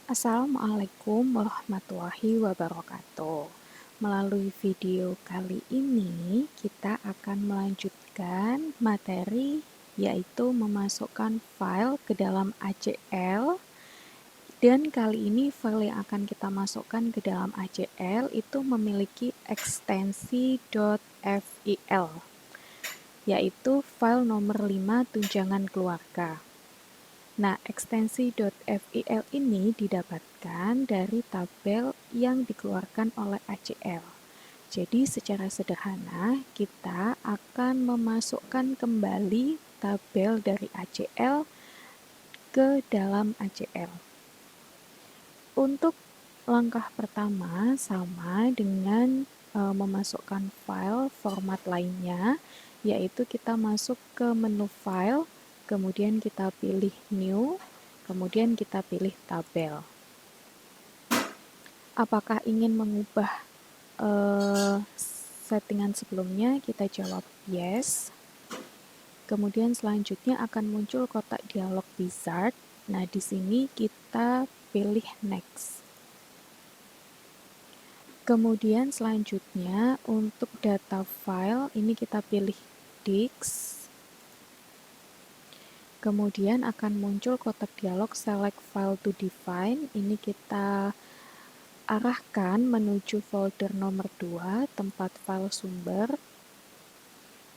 Assalamualaikum warahmatullahi wabarakatuh. Melalui video kali ini, kita akan melanjutkan materi yaitu memasukkan file ke dalam ACL. Dan kali ini file yang akan kita masukkan ke dalam ACL itu memiliki ekstensi .fil, yaitu file nomor 5 tunjangan keluarga. Nah, ekstensi .fil ini didapatkan dari tabel yang dikeluarkan oleh ACL. Jadi secara sederhana, kita akan memasukkan kembali tabel dari ACL ke dalam ACL. Untuk langkah pertama sama dengan memasukkan file format lainnya, yaitu kita masuk ke menu file, kemudian kita pilih new, kemudian kita pilih tabel. Apakah ingin mengubah settingan sebelumnya? Kita jawab yes. Kemudian selanjutnya akan muncul kotak dialog wizard. Nah, di sini kita pilih next. Kemudian selanjutnya untuk data file ini kita pilih dix. Kemudian akan muncul kotak dialog select file to define. Ini kita arahkan menuju folder nomor 2 tempat file sumber.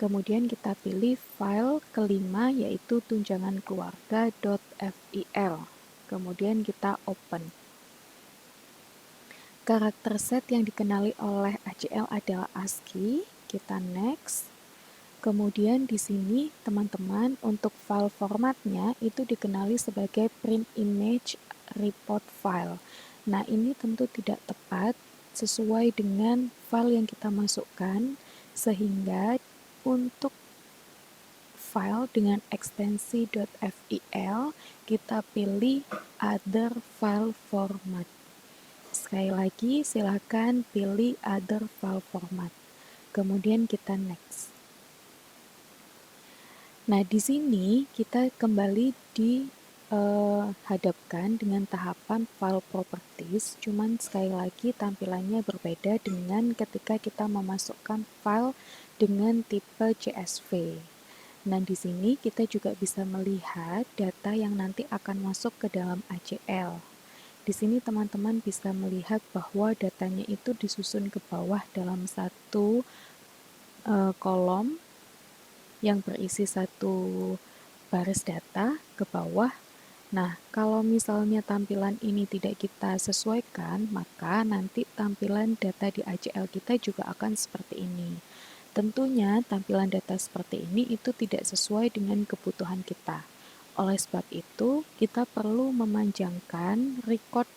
Kemudian kita pilih file kelima yaitu tunjangan keluarga.fil. Kemudian kita open. Karakter set yang dikenali oleh ACL adalah ASCII. Kita next. Kemudian di sini teman-teman untuk file formatnya itu dikenali sebagai print image report file. Nah, ini tentu tidak tepat sesuai dengan file yang kita masukkan, sehingga untuk file dengan ekstensi .fil kita pilih other file format. Sekali lagi, silakan pilih other file format. Kemudian kita next. Nah, di sini kita kembali dihadapkan dengan tahapan file properties, cuman sekali lagi tampilannya berbeda dengan ketika kita memasukkan file dengan tipe CSV. Nah, di sini kita juga bisa melihat data yang nanti akan masuk ke dalam ACL. Di sini teman-teman bisa melihat bahwa datanya itu disusun ke bawah dalam satu kolom yang berisi satu baris data ke bawah. Nah, kalau misalnya tampilan ini tidak kita sesuaikan, maka nanti tampilan data di ACL kita juga akan seperti ini. Tentunya tampilan data seperti ini itu tidak sesuai dengan kebutuhan kita. Oleh sebab itu, kita perlu memanjangkan record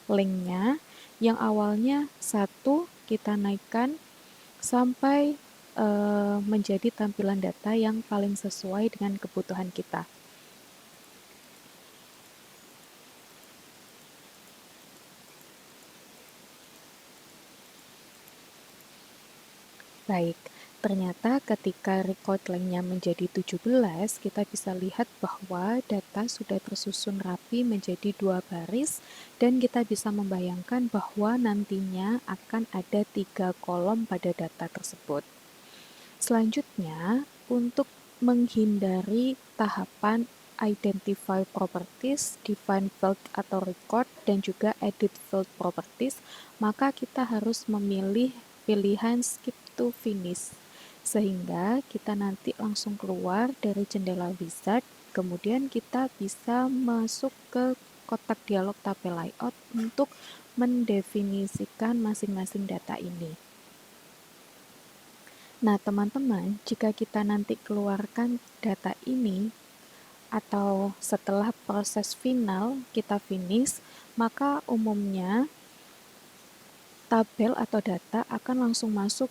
linknya yang awalnya 1 kita naikkan sampai menjadi tampilan data yang paling sesuai dengan kebutuhan kita. Baik, ternyata ketika record lengthnya menjadi 17, kita bisa lihat bahwa data sudah tersusun rapi menjadi 2 baris dan kita bisa membayangkan bahwa nantinya akan ada 3 kolom pada data tersebut. Selanjutnya, untuk menghindari tahapan identify properties, define field atau record, dan juga edit field properties, maka kita harus memilih pilihan skip to finish, sehingga kita nanti langsung keluar dari jendela wizard, kemudian kita bisa masuk ke kotak dialog tabel layout untuk mendefinisikan masing-masing data ini. Nah, teman-teman, jika kita nanti keluarkan data ini atau setelah proses final kita finish, maka umumnya tabel atau data akan langsung masuk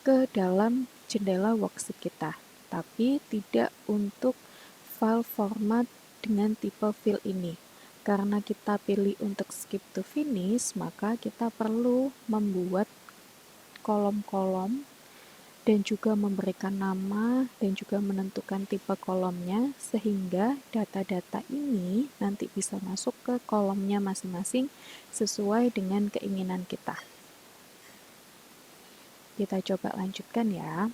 ke dalam jendela worksheet kita, tapi tidak untuk file format dengan tipe fill ini. Karena kita pilih untuk skip to finish, maka kita perlu membuat kolom-kolom dan juga memberikan nama dan juga menentukan tipe kolomnya, sehingga data-data ini nanti bisa masuk ke kolomnya masing-masing sesuai dengan keinginan kita. Kita coba lanjutkan ya.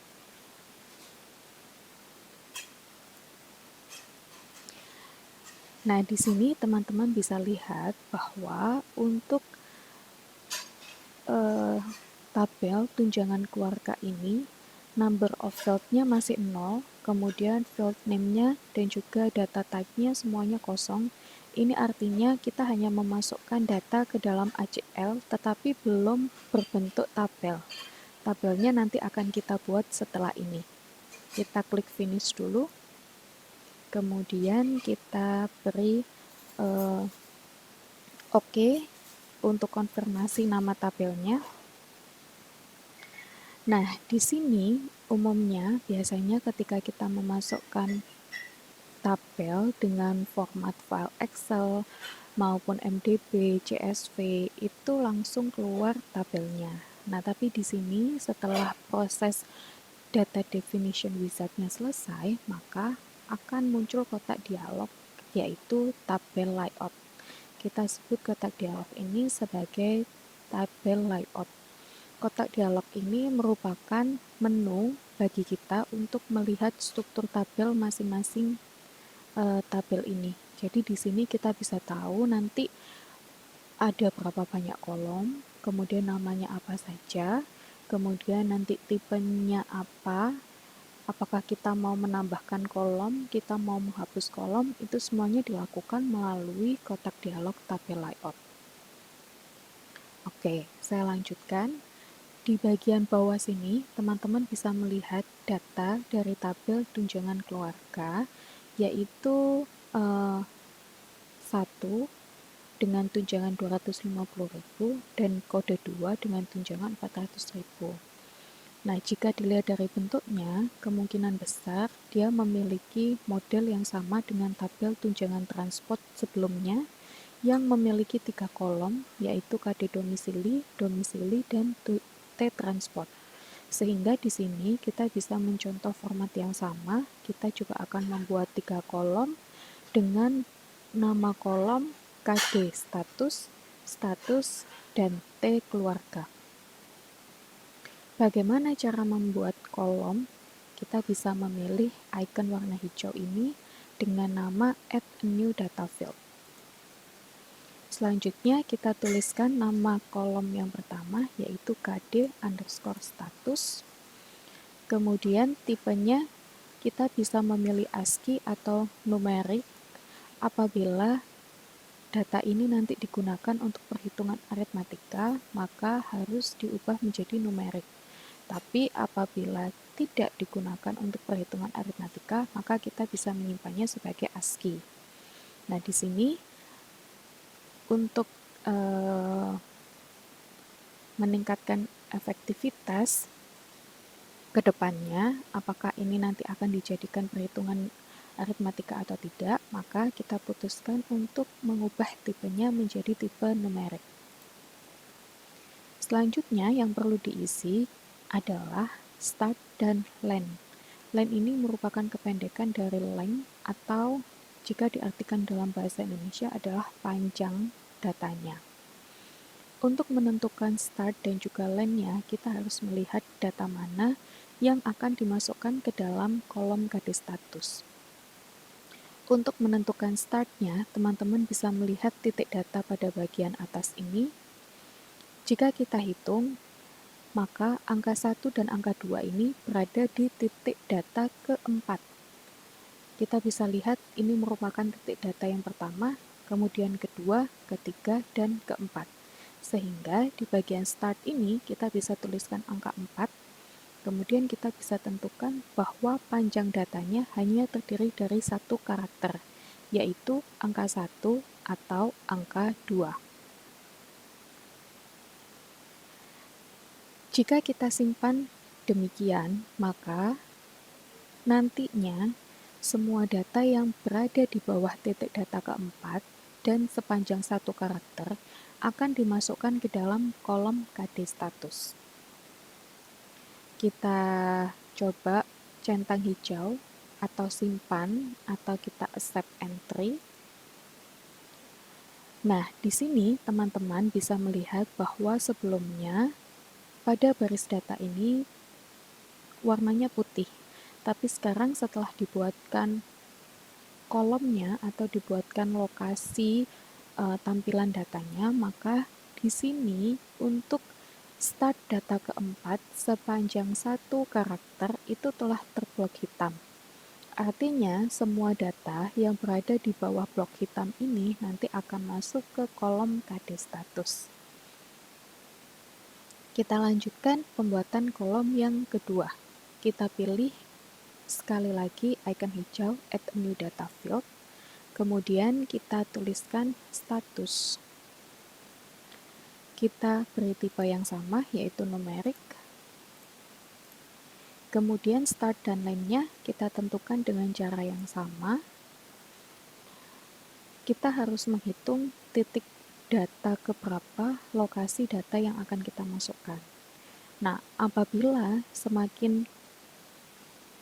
Nah, di sini teman-teman bisa lihat bahwa untuk tabel tunjangan keluarga ini, number of field-nya masih 0, kemudian field name-nya dan juga data type-nya semuanya kosong. Ini artinya kita hanya memasukkan data ke dalam ACL, tetapi belum berbentuk tabel. Tabelnya nanti akan kita buat setelah ini. Kita klik finish dulu, kemudian kita beri OK untuk konfirmasi nama tabelnya. Nah, di sini umumnya biasanya ketika kita memasukkan tabel dengan format file Excel maupun MDB, CSV, itu langsung keluar tabelnya. Nah, tapi di sini setelah proses data definition wizard-nya selesai, maka akan muncul kotak dialog, yaitu tabel layout. Kita sebut kotak dialog ini sebagai tabel layout. Kotak dialog ini merupakan menu bagi kita untuk melihat struktur tabel masing-masing tabel ini. Jadi di sini kita bisa tahu nanti ada berapa banyak kolom, kemudian namanya apa saja, kemudian nanti tipenya apa, apakah kita mau menambahkan kolom, kita mau menghapus kolom, itu semuanya dilakukan melalui kotak dialog tabel layout. Oke, saya lanjutkan. Di bagian bawah sini, teman-teman bisa melihat data dari tabel tunjangan keluarga, yaitu 1 dengan tunjangan 250.000 dan kode 2 dengan tunjangan 400.000. Nah, jika dilihat dari bentuknya, kemungkinan besar dia memiliki model yang sama dengan tabel tunjangan transport sebelumnya yang memiliki 3 kolom, yaitu KD domisili, domisili, dan T-transport. Sehingga di sini kita bisa mencontoh format yang sama. Kita juga akan membuat 3 kolom dengan nama kolom KD status, status, dan T keluarga. Bagaimana cara membuat kolom? Kita bisa memilih icon warna hijau ini dengan nama Add a New Data Field. Selanjutnya kita tuliskan nama kolom yang pertama, yaitu KD underscore status. Kemudian tipenya kita bisa memilih ASCII atau numerik apabila data ini nanti digunakan untuk perhitungan aritmatika, maka harus diubah menjadi numerik. Tapi apabila tidak digunakan untuk perhitungan aritmatika, maka kita bisa menyimpannya sebagai ASCII. Nah, di sini untuk meningkatkan efektivitas ke depannya, apakah ini nanti akan dijadikan perhitungan aritmatika atau tidak, maka kita putuskan untuk mengubah tipenya menjadi tipe numerik. Selanjutnya yang perlu diisi adalah start dan len. Len ini merupakan kependekan dari length atau jika diartikan dalam bahasa Indonesia adalah panjang datanya. Untuk menentukan start dan juga len-nya, kita harus melihat data mana yang akan dimasukkan ke dalam kolom KD status. Untuk menentukan start-nya, teman-teman bisa melihat titik data pada bagian atas ini. Jika kita hitung, maka angka 1 dan angka 2 ini berada di titik data keempat. Kita bisa lihat ini merupakan titik data yang pertama, kemudian kedua, ketiga, dan keempat. Sehingga di bagian start ini kita bisa tuliskan angka 4, kemudian kita bisa tentukan bahwa panjang datanya hanya terdiri dari 1 karakter, yaitu angka 1 atau angka 2. Jika kita simpan demikian, maka nantinya semua data yang berada di bawah titik data keempat dan sepanjang 1 karakter akan dimasukkan ke dalam kolom KD status. Kita coba centang hijau atau simpan atau kita accept entry. Nah, di sini teman-teman bisa melihat bahwa sebelumnya pada baris data ini warnanya putih. Tapi sekarang setelah dibuatkan kolomnya atau dibuatkan lokasi tampilan datanya, maka di sini untuk start data keempat sepanjang satu karakter itu telah terblok hitam. Artinya semua data yang berada di bawah blok hitam ini nanti akan masuk ke kolom KD status. Kita lanjutkan pembuatan kolom yang kedua. Kita pilih sekali lagi icon hijau add a new data field. Kemudian kita tuliskan status. Kita beri tipe yang sama yaitu numerik. Kemudian start dan line-nya kita tentukan dengan cara yang sama. Kita harus menghitung titik data keberapa lokasi data yang akan kita masukkan. Nah, apabila semakin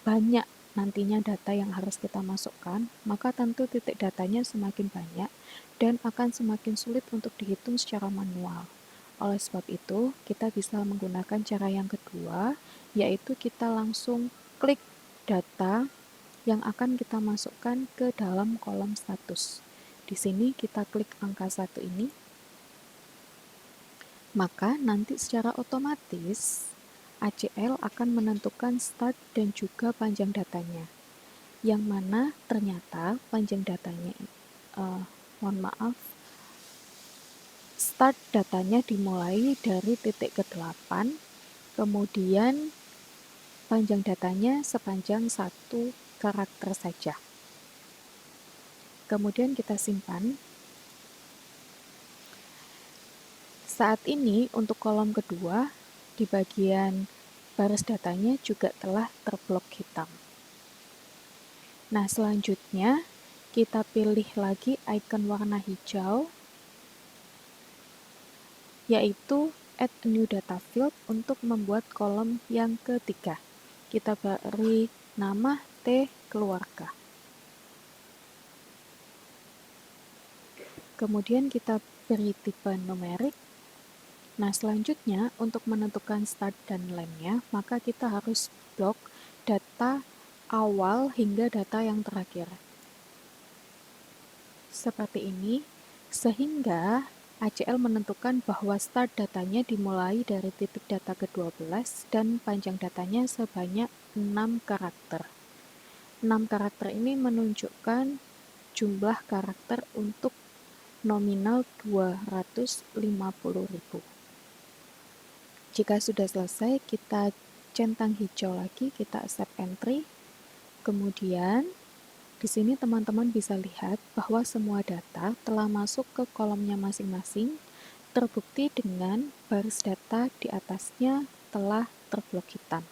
banyak nantinya data yang harus kita masukkan, maka tentu titik datanya semakin banyak dan akan semakin sulit untuk dihitung secara manual. Oleh sebab itu, kita bisa menggunakan cara yang kedua, yaitu kita langsung klik data yang akan kita masukkan ke dalam kolom status. Di sini kita klik angka 1 ini, maka nanti secara otomatis ACL akan menentukan start dan juga panjang datanya, yang mana ternyata panjang datanya start datanya dimulai dari titik ke-8, kemudian panjang datanya sepanjang 1 karakter saja. Kemudian kita simpan. Saat ini untuk kolom kedua, di bagian baris datanya juga telah terblok hitam. Nah, selanjutnya kita pilih lagi icon warna hijau, yaitu add a new data field untuk membuat kolom yang ketiga. Kita beri nama T keluarga. Kemudian kita beri tipe numerik. Nah, selanjutnya untuk menentukan start dan line-nya, maka kita harus blok data awal hingga data yang terakhir. Seperti ini, sehingga ACL menentukan bahwa start datanya dimulai dari titik data ke-12 dan panjang datanya sebanyak 6 karakter. 6 karakter ini menunjukkan jumlah karakter untuk nominal 250.000. Jika sudah selesai, kita centang hijau lagi, kita accept entry. Kemudian di sini teman-teman bisa lihat bahwa semua data telah masuk ke kolomnya masing-masing, terbukti dengan baris data di atasnya telah terblok hitam.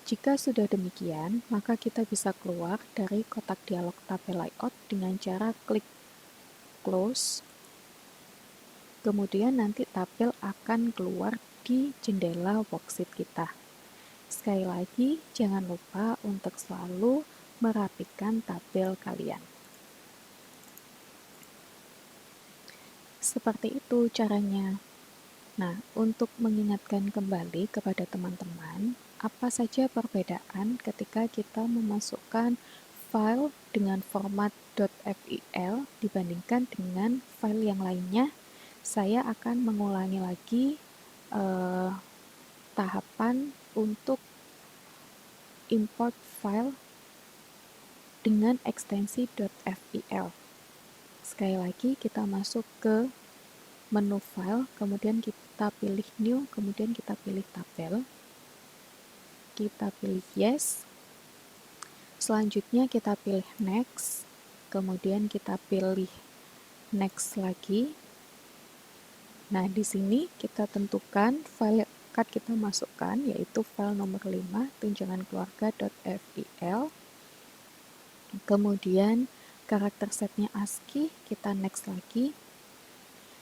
Jika sudah demikian, maka kita bisa keluar dari kotak dialog tabel layout dengan cara klik close. Kemudian nanti tabel akan keluar di jendela worksheet kita. Sekali lagi, jangan lupa untuk selalu merapikan tabel kalian. Seperti itu caranya. Nah, untuk mengingatkan kembali kepada teman-teman, apa saja perbedaan ketika kita memasukkan file dengan format .fil dibandingkan dengan file yang lainnya. Saya akan mengulangi lagi tahapan untuk import file dengan ekstensi .fil. Sekali lagi kita masuk ke menu file, kemudian kita pilih new, kemudian kita pilih tabel, kita pilih yes, selanjutnya kita pilih next, kemudian kita pilih next lagi. Nah, di sini kita tentukan file yang akan kita masukkan, yaitu file nomor 5 tunjangan keluarga.fil. Kemudian karakter setnya ASCII, kita next lagi.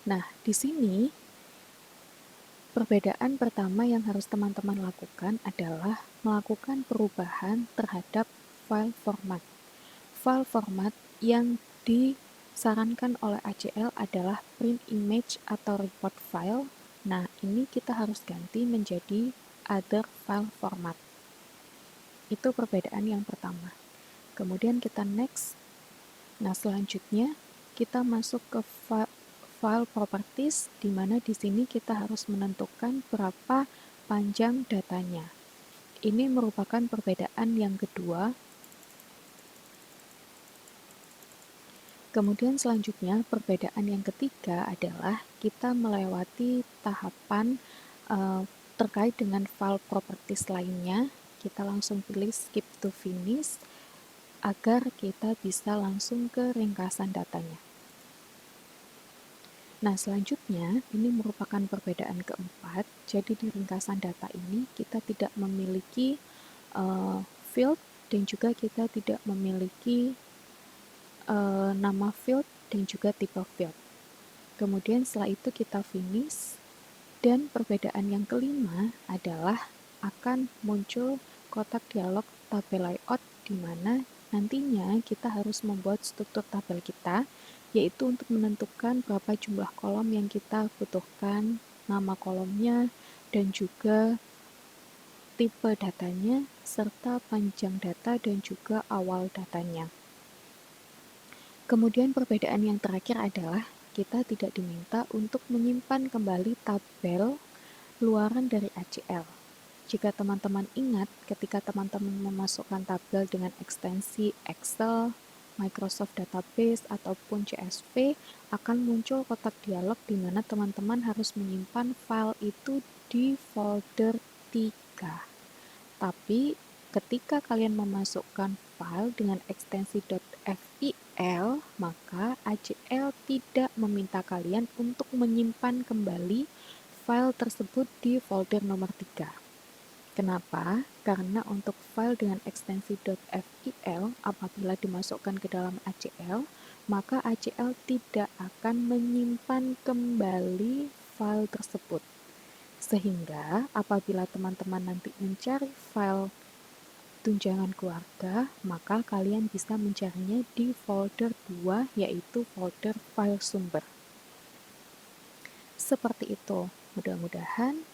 Nah, di sini Perbedaan pertama yang harus teman-teman lakukan adalah melakukan perubahan terhadap file format. File format yang disarankan oleh ACL adalah print image atau report file. Nah, ini kita harus ganti menjadi other file format. Itu perbedaan yang pertama. Kemudian kita next. Nah, selanjutnya kita masuk ke file properties, di mana di sini kita harus menentukan berapa panjang datanya. Ini merupakan perbedaan yang kedua. Kemudian selanjutnya, perbedaan yang ketiga adalah kita melewati tahapan terkait dengan file properties lainnya. Kita langsung pilih skip to finish agar kita bisa langsung ke ringkasan datanya. Nah, selanjutnya ini merupakan perbedaan keempat. Jadi di ringkasan data ini kita tidak memiliki field dan juga kita tidak memiliki nama field dan juga tipe field. Kemudian setelah itu kita finish, dan perbedaan yang kelima adalah akan muncul kotak dialog tabel layout, di mana nantinya kita harus membuat struktur tabel kita, yaitu untuk menentukan berapa jumlah kolom yang kita butuhkan, nama kolomnya, dan juga tipe datanya, serta panjang data dan juga awal datanya. Kemudian perbedaan yang terakhir adalah kita tidak diminta untuk menyimpan kembali tabel luaran dari ACL. Jika teman-teman ingat, ketika teman-teman memasukkan tabel dengan ekstensi Excel, Microsoft Database, ataupun CSV, akan muncul kotak dialog di mana teman-teman harus menyimpan file itu di folder 3. Tapi, ketika kalian memasukkan file dengan ekstensi .fil, maka ACL tidak meminta kalian untuk menyimpan kembali file tersebut di folder nomor 3. Kenapa? Karena untuk file dengan ekstensi .fil apabila dimasukkan ke dalam ACL, maka ACL tidak akan menyimpan kembali file tersebut. Sehingga apabila teman-teman nanti mencari file tunjangan keluarga, maka kalian bisa mencarinya di folder 2, yaitu folder file sumber. Seperti itu. Mudah-mudahan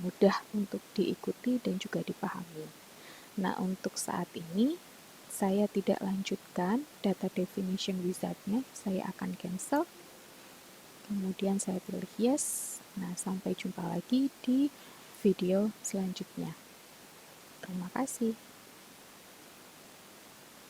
mudah untuk diikuti dan juga dipahami. Nah, untuk saat ini saya tidak lanjutkan data definition wizard-nya, saya akan cancel. Kemudian saya pilih yes. Nah, sampai jumpa lagi di video selanjutnya. Terima kasih.